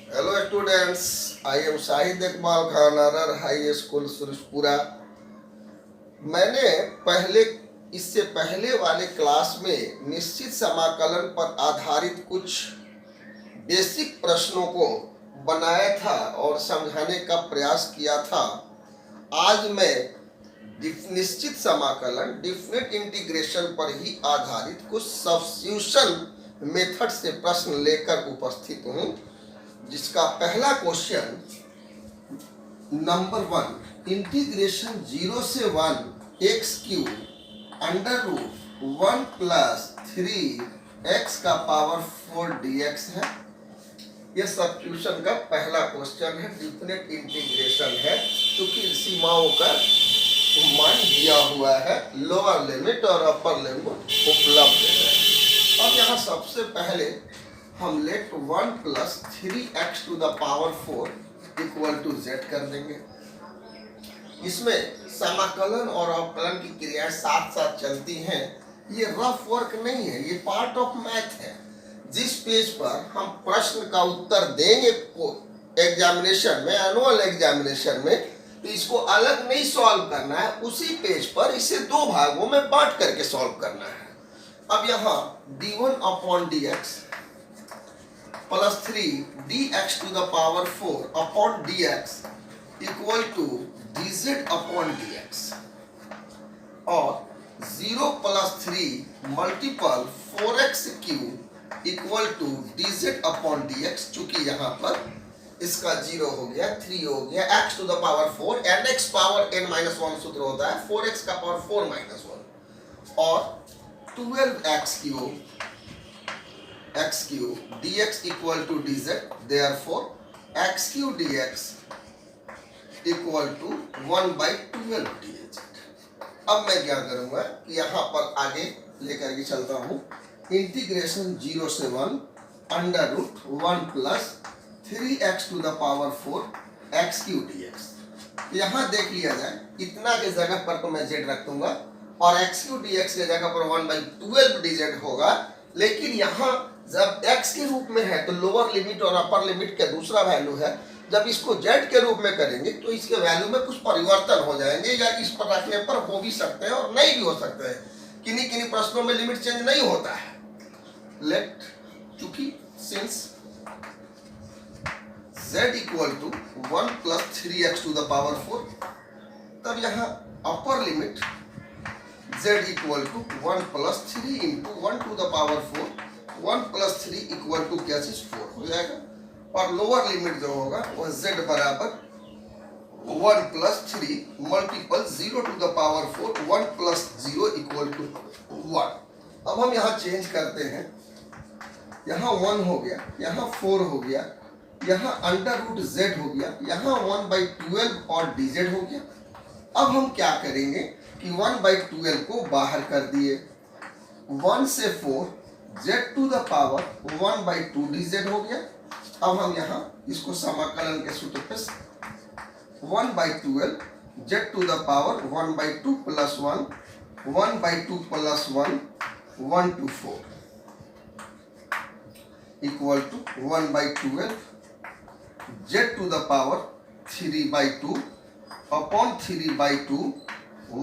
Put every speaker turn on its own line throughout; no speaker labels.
Hello students, I am Shahid Iqbal Khan, अरर high school Surajpura. मैंने इससे पहले वाले क्लास में निश्चित समाकलन पर आधारित कुछ बेसिक प्रश्नों को बनाया था और समझाने का प्रयास किया था। आज मैं निश्चित समाकलन डिफिनेट इंटीग्रेशन पर ही आधारित कुछ सब्स्टिट्यूशन मेथड से प्रश्न लेकर उपस्थित हूँ, जिसका पहला क्वेश्चन नंबर 1, इंटीग्रेशन 0 से 1 x cube under root 1 plus 3 x का पावर 4 dx है। यह सब्स्टिट्यूशन का पहला क्वेश्चन है, डिफिनेट इंटीग्रेशन है, क्योंकि सीमाओं का मान दिया हुआ है, लोअर लिमिट और अपर लिमिट उपलब्ध है। अब यहाँ सबसे पहले हम let 1 plus 3x to the power 4 equal to z कर देंगे। इसमें समाकलन और अवकलन की क्रियाएं साथ साथ चलती हैं। ये रफ वर्क नहीं है, ये पार्ट ऑफ मैथ है। जिस पेज पर हम प्रश्न का उत्तर देंगे एग्जामिनेशन में, एनुअल एग्जामिनेशन में, तो इसको अलग नहीं सॉल्व करना है, उसी पेज पर इसे दो भागों में बांट करके सॉल्व करना है। अब यहाँ d1 upon dx plus 3 dx to the power 4 upon dx equal to dz upon dx और 0 plus 3 multiple 4x cube equal to dz upon dx। चूंकि यहाँ पर इसका 0 हो गया, 3 हो गया, x to the power 4, nx power n-1 सूत्र होता है, 4x का पावर 4-1 और 12x cube x cube dx equal to dz, therefore x cube dx equal to 1/12 dz। अब मैं क्या करूंगा कि यहाँ पर आगे लेकर के चलता हूँ, इंटीग्रेशन 0 से 1 under root 1 plus 3x to the power 4 x cube dx। यहाँ देख लिया जाए, इतना के जगह पर तो मैं z रख दूंगा और x क्यूब dx के जगह पर 1/12 dz होगा। लेकिन यहाँ जब x के रूप में है तो लोअर लिमिट और अपर लिमिट का दूसरा वैल्यू है। जब इसको z के रूप में करेंगे तो इसके वैल्यू में कुछ परिवर्तन हो जाएंगे, या इस पर रखने पर हो भी सकते हैं और नहीं भी हो सकते हैं। किन्हीं किन्हीं प्रश्नों में लिमिट चेंज नहीं होता है। लेट चूंकि since z equal to 1 plus 3x to the power 4, तब यहाँ upper limit z equal to 1 plus 3 into 1 to the power 4, 1 plus 3 equal to क्या चीज 4 हो जाएगा। और लोअर लिमिट जो होगा वह z बराबर 1 plus 3 multiple 0 to the power 4, 1 plus 0 equal to 1। अब हम यहाँ चेंज करते हैं, यहाँ 1 हो गया, यहाँ 4 हो गया, यहाँ अंडर रूट z हो गया, यहाँ 1/12 और dz हो गया। अब हम क्या करेंगे कि 1/12 को बाहर कर दिए, 1 से 4 z to the power 1/2 dz हो गया। अब हम यहाँ इसको समाकलन के सूत्र पे 1/12 z to the power 1/2 plus 1, 1/2 plus 1, 1 to 4 equal to 1/12 z to the power 3/2 upon 3/2,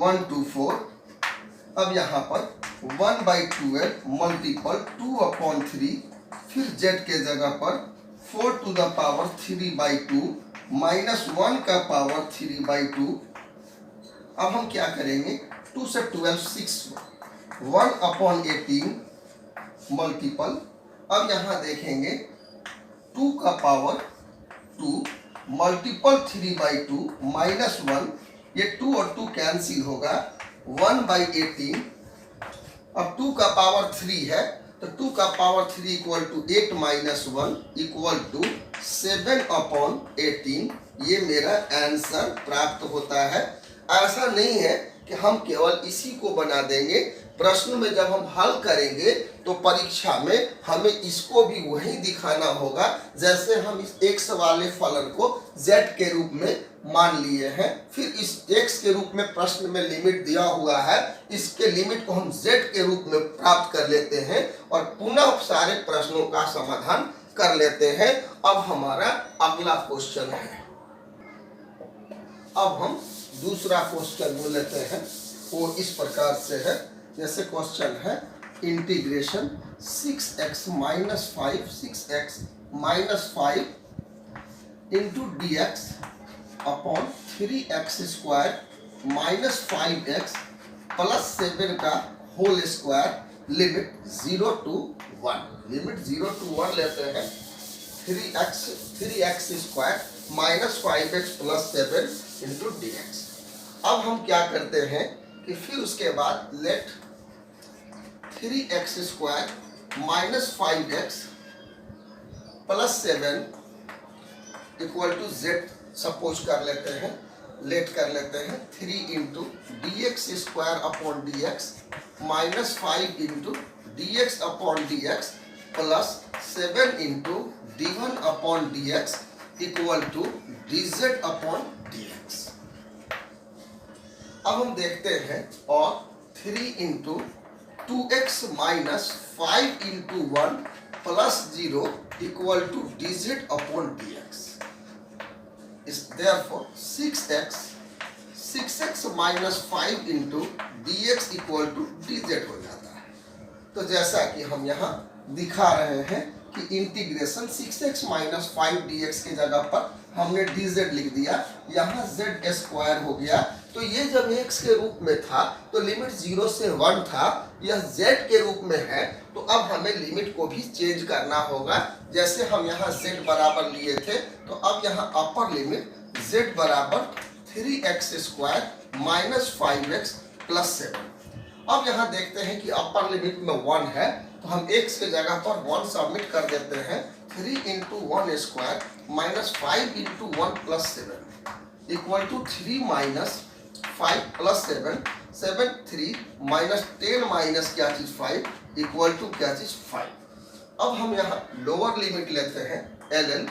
1 to 4। अब यहाँ पर 1/12 मल्टीपल 2 अपॉन 3, फिर z के जगह पर 4 टू द पावर 3/2 माइनस 1 का पावर 3/2। अब हम क्या करेंगे, 2 से 12 6, 1 अपॉन 18 मल्टीपल। अब यहाँ देखेंगे 2 का पावर 2 मल्टीपल 3/2 माइनस 1, ये 2 और 2 कैंसिल होगा, 1/18। अब 2 का पावर 3 है तो 2 का power 3 equal to 8 minus 1 equal to 7 upon 18। ये मेरा आंसर प्राप्त होता है। ऐसा नहीं है कि हम केवल इसी को बना देंगे, प्रश्न में जब हम हल करेंगे तो परीक्षा में हमें इसको भी वही दिखाना होगा, जैसे हम इस x वाले फलन को z के रूप में मान लिए हैं। फिर इस x के रूप में प्रश्न में लिमिट दिया हुआ है, इसके लिमिट को हम z के रूप में प्राप्त कर लेते हैं और पुनः सारे प्रश्नों का समाधान कर लेते हैं। अब हमारा अगला क्वेश्चन है, अब हम दूसरा क्वेश्चन जो लेते हैं वो इस प्रकार से है। जैसे क्वेश्चन है integration 6x minus 5 into d x upon 3x square minus 5x plus 7 का होल स्क्वायर लिमिट 0 to 1 लेते हैं। 3x square minus 5x plus 7 into d x. अब हम क्या करते हैं कि फिर उसके बाद let 3x square minus 5x plus 7 equal to z suppose कर लेते हैं, लेट कर लेते हैं 3 into d x square upon d x minus 5 into d x upon d x plus 7 into d1 upon d x equal to dz upon dx। अब हम देखते हैं और 3 into 2x minus 5 into 1 plus 0 equal to dz upon dx। इस therefore 6x minus 5 into dx equal to dz हो जाता है। तो जैसा कि हम यहाँ दिखा रहे हैं कि इंटीग्रेशन 6x माइनस 5 dx की जगह पर हमने dz लिख दिया, यहाँ z स्क्वायर हो गया। तो ये जब x के रूप में था तो लिमिट 0 से 1 था, यह z के रूप में है तो अब हमें लिमिट को भी चेंज करना होगा। जैसे हम यहाँ z बराबर लिए थे तो अब यहाँ अपर लिमिट z बराबर 3x square minus 5x plus 7। अब यहाँ देखते हैं कि अपर लिमिट में 1 है तो हम x के जगह पर 1 सबमिट कर देते हैं। 3 into 1 square minus 5 into 1 plus 7 equal to 3 minus 5 plus 7 3 minus 10 minus क्या चीज 5 इक्वल टू क्या चीज 5। अब हम यहाँ लोअर लिमिट लेते हैं ln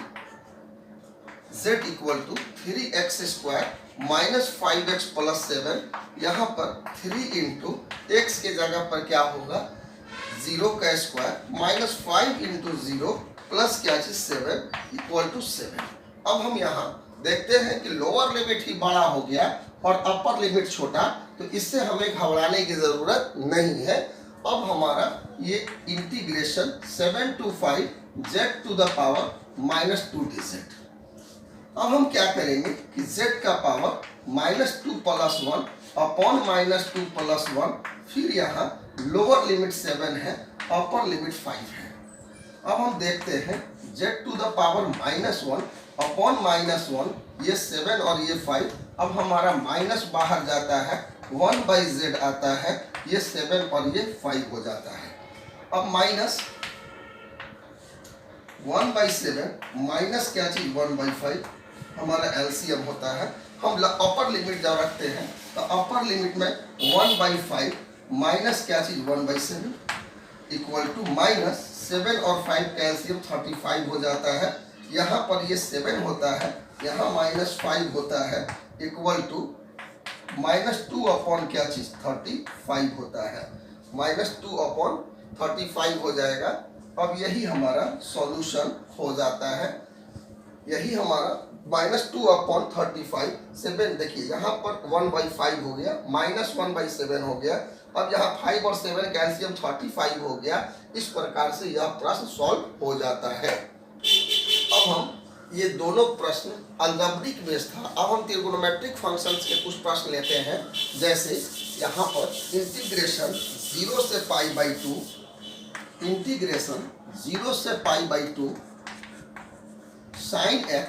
z equal to 3x square minus 5x plus 7। यहाँ पर 3 इंटू x के जगह पर क्या होगा 0 का स्क्वायर माइनस 5 इंटू 0 प्लस क्या चीज 7 इक्वल टू 7। अब हम यहाँ देखते हैं कि लोअर लिमिट ही बड़ा हो गया और अपर लिमिट छोटा, तो इससे हमें घबराने की जरूरत नहीं है। अब हमारा ये integration 7 to 5 z to the power minus 2 dz। अब हम क्या करेंगे कि z का power minus 2 plus 1 upon minus 2 plus 1, फिर यहाँ लोअर लिमिट 7 है, अपर लिमिट 5 है। अब हम देखते हैं z to the power minus 1 upon minus 1, ये 7 और ये 5। अब हमारा माइनस बाहर जाता है, 1 बाई z आता है, ये 7 और ये 5 हो जाता है। अब माइनस 1 बाई 7 माइनस क्या चीज 1 बाई 5 हमारा एलसीएम होता है। हम अपर लिमिट जब रखते हैं तो अपर लिमिट में 1 बाई 5 माइनस क्या चीज 1 बाई 7 इक्वल टू माइनस 7 और 5 का एलसीएम 35 हो जाता है। यहाँ पर ये 7 होता है, यहाँ माइनस 5 होता है इक्वल टू माइनस 2 अपॉन क्या चीज 35 होता है, माइनस 2 अपॉन 35 हो जाएगा। अब यही हमारा सॉल्यूशन हो जाता है, यही हमारा माइनस 2 अपॉन 35 7। देखिए यहाँ पर 1 बाई 5 हो गया, माइनस 1 बाई 7 हो गया। अब यहाँ 5 और 7 का एलसीएम 35 हो गया। इस प्रकार से यह प्रश्न सॉल्व हो जाता है। अब हम ये दोनों प्रश्न अलजेब्रिक बेस था। अब हम ट्रिगोनोमेट्रिक फंक्शंस के कुछ प्रश्न लेते हैं। जैसे यहाँ पर इंटीग्रेशन 0 से पाई बाई 2, इंटीग्रेशन 0 से pi by 2 sine x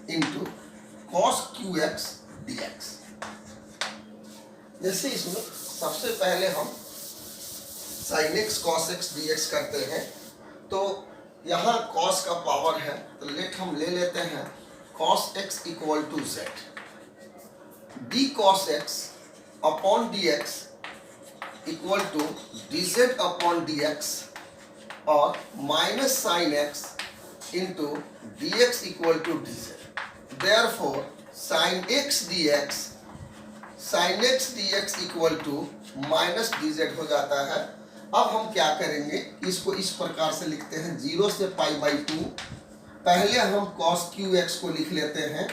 into cos q x d x. जैसे इसमें सबसे पहले हम sine x cos x d x करते हैं, तो यहाँ कॉस का पावर है तो लेट हम ले लेते हैं cos x equal to z, d cos x upon d x equal to d z upon d x और minus sine x into d x equal to d z. Therefore, sin x dx equal to minus dz हो जाता है। अब हम क्या करेंगे, इसको इस प्रकार से लिखते हैं 0 से पाई बाई 2। पहले हम cos QX को लिख लेते हैं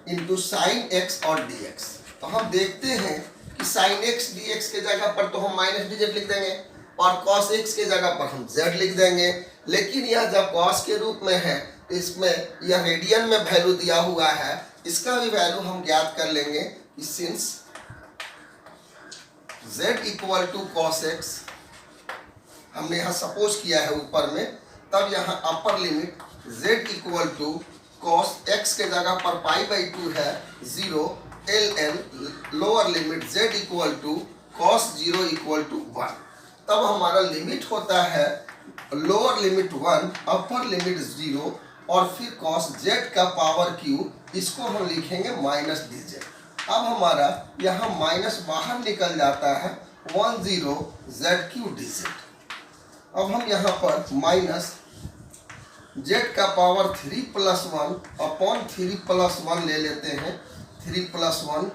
इंटू साइन एक्स और dx। तो हम देखते हैं कि साइन एक्स dx के जगह पर तो हम माइनस dz लिख देंगे और cos x के जगह पर हम z लिख देंगे। लेकिन यह जब cos के रूप में है, इसमें यह रेडियन में वैल्यू दिया हुआ है, इसका भी वैल्यू हम ज्ञात कर लेंगे कि since z equal to cos x, हमने यहाँ सपोज किया है ऊपर में, तब यहाँ upper limit z equal to cos x के जगह पर पाई बाई 2 है 0 ln lower limit z equal to cos 0 equal to 1। तब हमारा लिमिट होता है लोअर लिमिट 1 अपर लिमिट 0 और फिर cos z का पावर q, इसको हम लिखेंगे माइनस dz। अब हमारा यहाँ माइनस बाहर निकल जाता है 10 z³ dz। अब हम यहाँ पर माइनस z का पावर 3 प्लस 1 अपॉन 3 प्लस 1 ले लेते हैं, 3 प्लस 1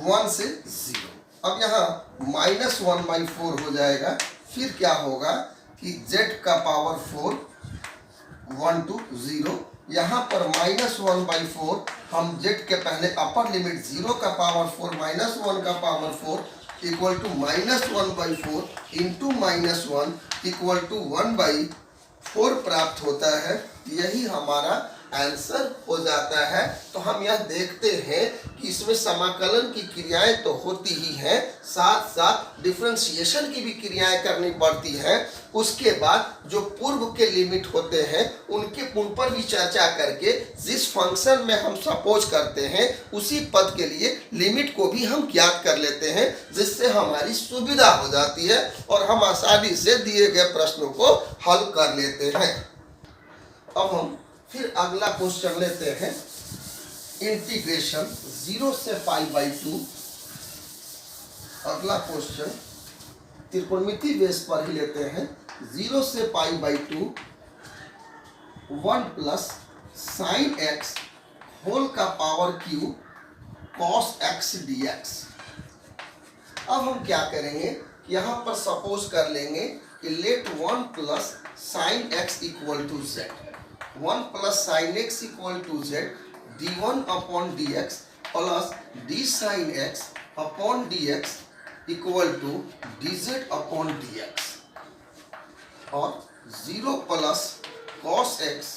1 से 0। अब यहाँ माइनस 1/4 हो जाएगा। फिर क्या होगा कि z का पावर 4 1 to 0, यहाँ पर माइनस 1/4 हम z के पहले अपर लिमिट 0 का पावर 4 माइनस 1 का power 4 equal to minus 1/4 into minus 1 equal to 1/4 प्राप्त होता है। यही हमारा आंसर हो जाता है। तो हम यह देखते हैं कि इसमें समाकलन की क्रियाएं तो होती ही हैं, साथ साथ डिफरेंशिएशन की भी क्रियाएं करनी पड़ती हैं। उसके बाद जो पूर्व के लिमिट होते हैं उन पर भी चर्चा करके जिस फंक्शन में हम सपोज करते हैं उसी पद के लिए लिमिट को भी हम ज्ञात कर लेते हैं, जिससे हमारी सुविधा हो जाती है और हम आसानी से दिए गए प्रश्नों को हल कर लेते हैं। अब हम फिर अगला क्वेश्चन लेते हैं, इंटीग्रेशन 0 से पाई बाई 2। अगला क्वेश्चन त्रिकोणमिति बेस पर ही लेते हैं। 0 से pi by 2 1 plus sine x whole का power q cos x dx। अब हम क्या करेंगे, यहाँ पर सपोज कर लेंगे कि let 1 plus sine x equal to z, 1 plus sine x equal to z d1 upon dx plus d sine x upon dx equal to dz upon dx और 0 plus cos x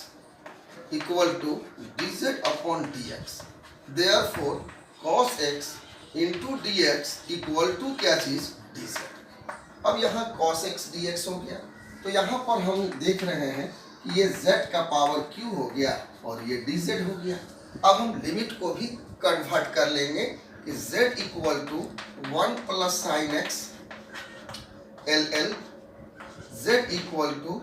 equal to dz upon dx। Therefore cos x into dx equal to क्या चीज dz। अब यहाँ cos x dx हो गया, तो यहाँ पर हम देख रहे हैं कि ये z का पावर q हो गया और ये dz हो गया। अब हम लिमिट को भी कन्वर्ट कर लेंगे कि z equal to 1 plus sine x z equal to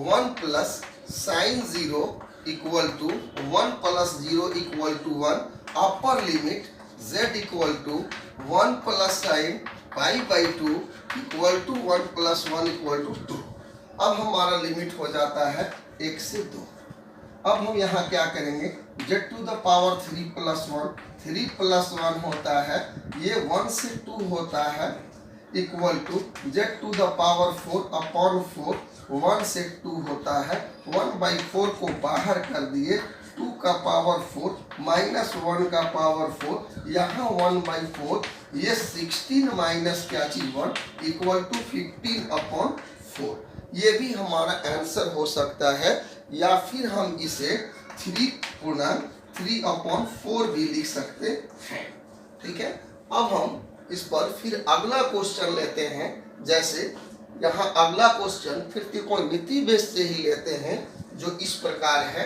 1 plus sine 0 equal to 1 plus 0 equal to 1। Upper limit z equal to 1 plus sine pi by 2 equal to 1 plus 1 equal to 2। अब हमारा limit हो जाता है 1 से 2। अब हम यहाँ क्या करेंगे, z to the power 3 plus 1, 3 plus 1 होता है, ये 1 से 2 होता है equal to z to the power 4 upon 4, 1 से 2 होता है, 1/4 को बाहर कर दिए, 2 का पावर 4 माइनस 1 का पावर 4, यहाँ 1/4, ये 16 माइनस क्या चीज 1 इक्वल टू 15 अपॉन 4। ये भी हमारा आंसर हो सकता है, या फिर हम इसे 3 अपॉन 4 भी लिख सकते हैं। ठीक है, अब हम इस पर फिर अगला क्वेश्चन लेते हैं। जैसे यहाँ अगला क्वेश्चन फिर त्रिकोणमिति बेस से ही लेते हैं, जो इस प्रकार है।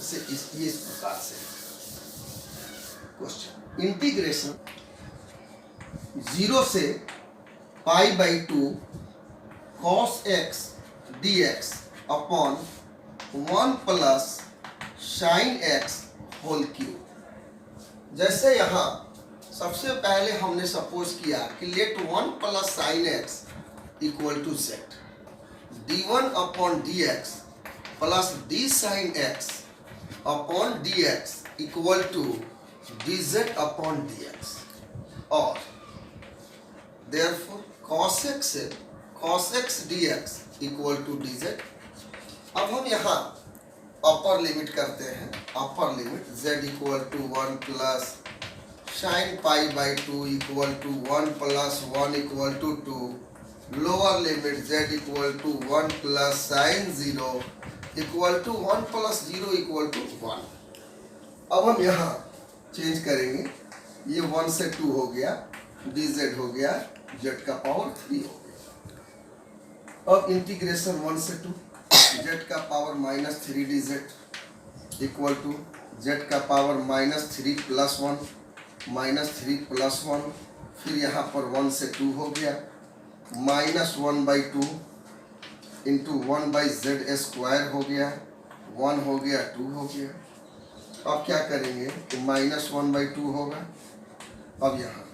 इस प्रकार से क्वेश्चन, इंटीग्रेशन 0 से pi by 2 cos x dx upon 1 plus sine x whole cube. जैसे यहाँ सबसे पहले हमने सपोज किया कि let 1 plus sine x equal to z, d1 upon dx plus d sine x upon dx equal to dz upon dx और therefore cos x dx equal to dz। अब हम यहाँ अपर लिमिट करते हैं। Upper limit z equal to 1 plus sine pi by 2 equal to 1 plus 1 equal to 2। Lower limit z equal to 1 plus sine 0 equal to 1 plus 0 equal to 1। अब हम यहाँ change करेंगे, ये 1 से 2 हो गया, dz हो गया z का पावर 3 हो गया। अब इंटीग्रेशन 1 से 2 z का power minus 3 dz equal to z का power minus 3 plus 1 minus 3 plus 1, फिर यहाँ पर 1 से 2 हो गया, माइनस 1/2 इंटू 1/z स्क्वायर हो गया, 1 हो गया 2 हो गया। अब क्या करेंगे तो माइनस 1/2 होगा। अब यहाँ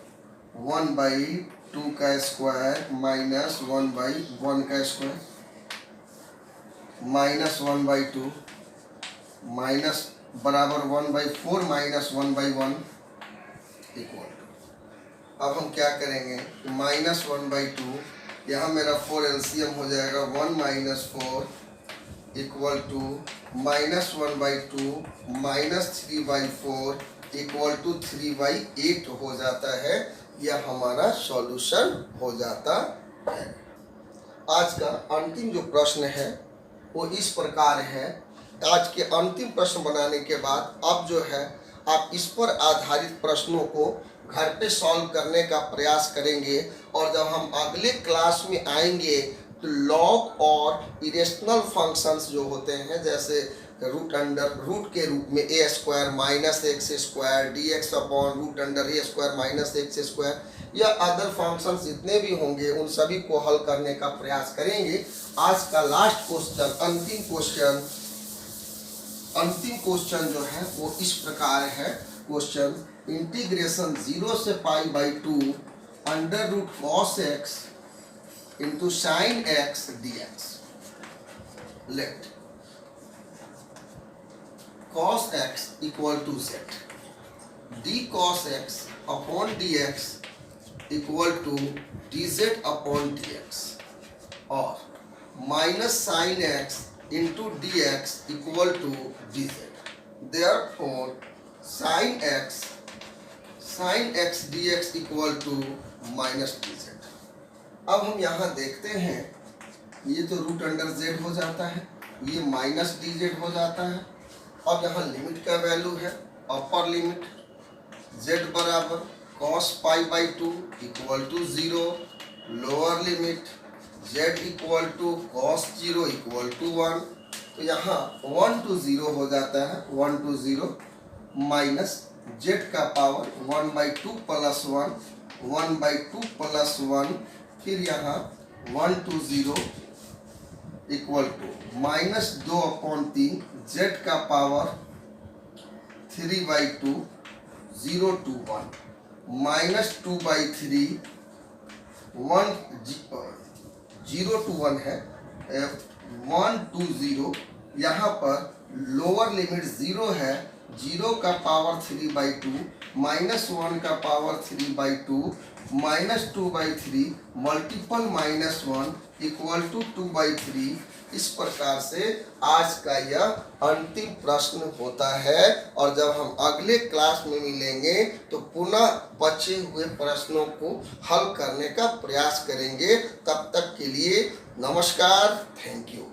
1/2 का स्क्वायर माइनस 1/1 का स्क्वायर माइनस 1/2 माइनस बराबर 1/4 माइनस 1/1 इक्वल टू। अब हम क्या करेंगे माइनस 1/2, यहाँ मेरा 4 एलसीएम हो जाएगा 1 minus 4 equal to minus 1/2 minus 3/4 equal to 3/8 हो जाता है। यह हमारा सॉल्यूशन हो जाता है। आज का अंतिम जो प्रश्न है वो इस प्रकार है। आज के अंतिम प्रश्न बनाने के बाद अब जो है आप इस पर आधारित प्रश्नों को घर पे सॉल्व करने का प्रयास करेंगे, और जब हम अगले क्लास में आएंगे तो लॉग और इरेशनल फंक्शंस जो होते हैं, जैसे रूट अंडर रूट के रूप में a square minus x square d x upon root under a square minus x square, या अदर फंक्शंस जितने भी होंगे उन सभी को हल करने का प्रयास करेंगे। आज का लास्ट क्वेश्चन, अंतिम क्वेश्चन जो है वो इस प्रकार है। क्वेश्चन इंटीग्रेशन 0 से pi by 2 under root cos x into sine x d x. Let cos x equal to z, d cos x upon dx equal to dz upon dx और minus sine x into dx equal to dz। Therefore sine x dx equal to minus dz। अब हम यहाँ देखते हैं, ये तो root under z हो जाता है, ये माइनस dz हो जाता है। अब यहाँ लिमिट का वैल्यू है, अपर लिमिट z बराबर cos pi by 2 equal to 0, lower limit z equal to cos 0 equal to 1। तो यहाँ 1 to 0 हो जाता है, 1 to 0 माइनस z का पावर 1/2 प्लस 1, 1/2 प्लस 1, फिर यहाँ 1 to 0 equal to minus 2/3 z का पावर 3/2 0 to 1 माइनस 2/3 0 to 1 है 1 to 0। यहाँ पर लोअर लिमिट 0 है, 0 का पावर 3/2 माइनस 1 का power 3/2 minus 2/3 multiple minus 1 equal to 2/3। इस प्रकार से आज का यह अंतिम प्रश्न होता है, और जब हम अगले क्लास में मिलेंगे तो पुनः बचे हुए प्रश्नों को हल करने का प्रयास करेंगे। तब तक के लिए नमस्कार, थैंक यू।